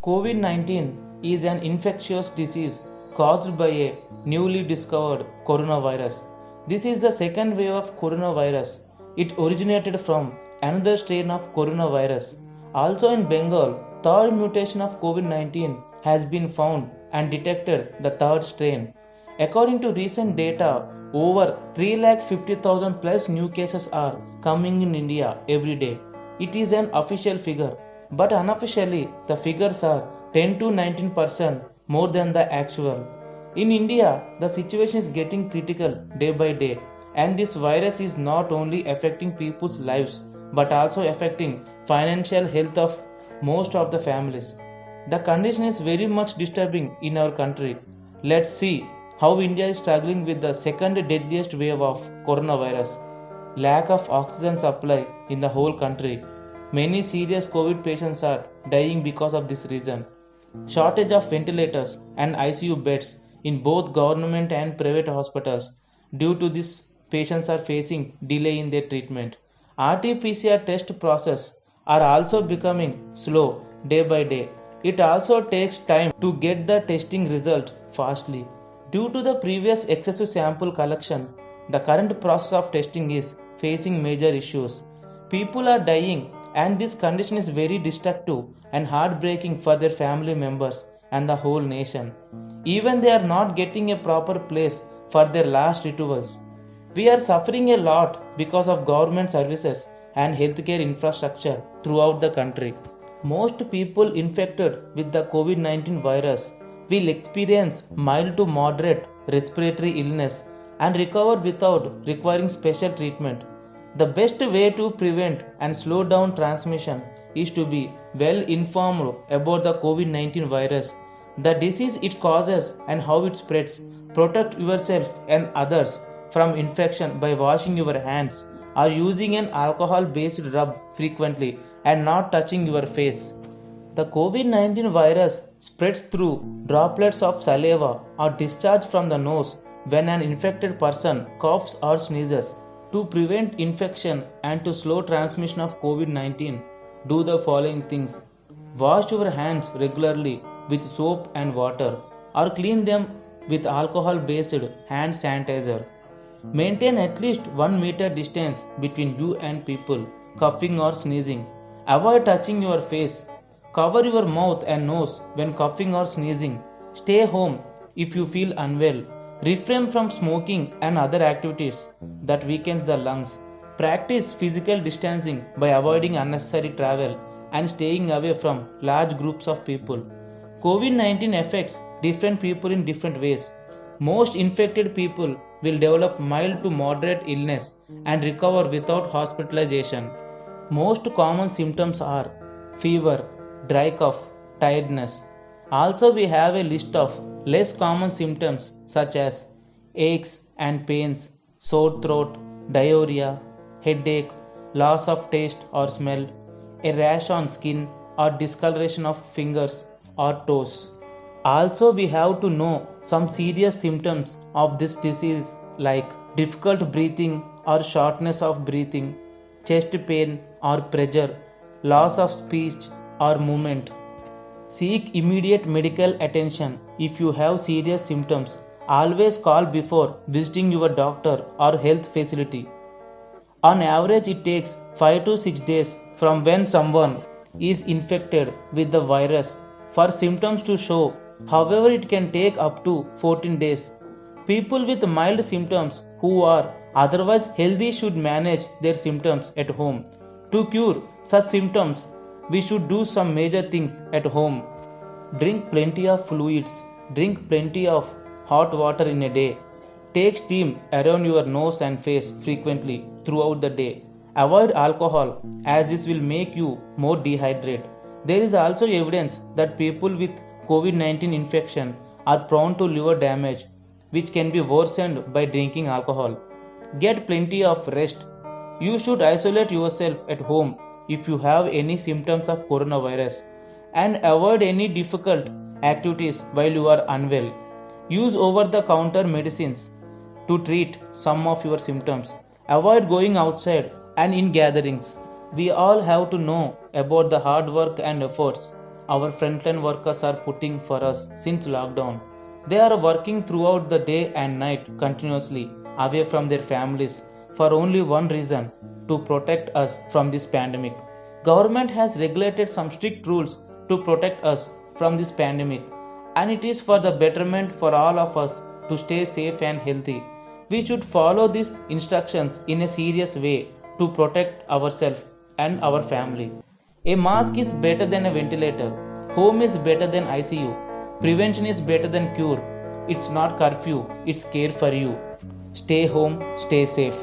COVID 19 is an infectious disease caused by a newly discovered coronavirus. This is the second wave of coronavirus. It originated from another strain of coronavirus. Also in Bengal, third mutation of COVID 19 has been found and detected the third strain. According to recent data, over 350,000 plus new cases are coming in India every day. It is an official figure, but unofficially the figures are 10 to 19% more than the actual. In India, the situation is getting critical day by day, and this virus is not only affecting people's lives but also affecting financial health of most of the families. The condition is very much disturbing in our country. Let's see how India is struggling with the second deadliest wave of coronavirus. Lack of oxygen supply in the whole country. Many serious COVID patients are dying because of this reason. Shortage of ventilators and ICU beds in both government and private hospitals. Due to this, patients are facing delay in their treatment. RT-PCR test process are also becoming slow day by day. It also takes time to get the testing result fastly. Due to the previous excessive sample collection, the current process of testing is facing major issues. People are dying, and this condition is very destructive and heartbreaking for their family members and the whole nation. Even they are not getting a proper place for their last rituals. We are suffering a lot because of government services and healthcare infrastructure throughout the country. Most people infected with the COVID 19 virus will experience mild to moderate respiratory illness and recover without requiring special treatment. The best way to prevent and slow down transmission is to be well informed about the COVID 19 virus, the disease it causes and how it spreads. Protect yourself and others from infection by washing your hands or using an alcohol based rub frequently and not touching your face. The COVID 19 virus spreads through droplets of saliva or discharge from the nose when an infected person coughs or sneezes. To prevent infection and to slow transmission of COVID 19, do the following things. Wash your hands regularly with soap and water or clean them with alcohol based hand sanitizer. Maintain at least 1 meter distance between you and people coughing or sneezing. Avoid touching your face. Cover your mouth and nose when coughing or sneezing. Stay home if you feel unwell. Refrain from smoking and other activities that weakens the lungs. Practice physical distancing by avoiding unnecessary travel and staying away from large groups of people. COVID 19 affects different people in different ways. Most infected people will develop mild to moderate illness and recover without hospitalization. Most common symptoms are fever, dry cough, tiredness. Also, we have a list of less common symptoms such as aches and pains, sore throat, diarrhea, headache, loss of taste or smell, a rash on skin or discoloration of fingers or toes. Also, we have to know some serious symptoms of this disease like difficult breathing or shortness of breathing, chest pain or pressure, loss of speech or movement. Seek immediate medical attention if you have serious symptoms. Always call before visiting your doctor or health facility. On average, it takes 5 to 6 days from when someone is infected with the virus for symptoms to show. However, it can take up to 14 days. People with mild symptoms who are otherwise healthy should manage their symptoms at home. To cure such symptoms, we should do some major things at home. Drink plenty of fluids. Drink plenty of hot water in a day. Take steam around your nose and face frequently throughout the day. Avoid alcohol as this will make you more dehydrated. There is also evidence that people with COVID 19 infection are prone to liver damage, which can be worsened by drinking alcohol. Get plenty of rest. You should isolate yourself at home if you have any symptoms of coronavirus and avoid any difficult activities while you are unwell. Use over the counter medicines to treat some of your symptoms. Avoid going outside and in gatherings. We all have to know about the hard work and efforts our frontline workers are putting for us since lockdown. They are working throughout the day and night continuously away from their families for only one reason, to protect us from this pandemic. Government has regulated some strict rules to protect us from this pandemic, and it is for the betterment for all of us to stay safe and healthy. We should follow these instructions in a serious way to protect ourselves and our family. A mask is better than a ventilator. Home is better than ICU. Prevention is better than cure. It's not curfew, it's care for you. Stay home, stay safe.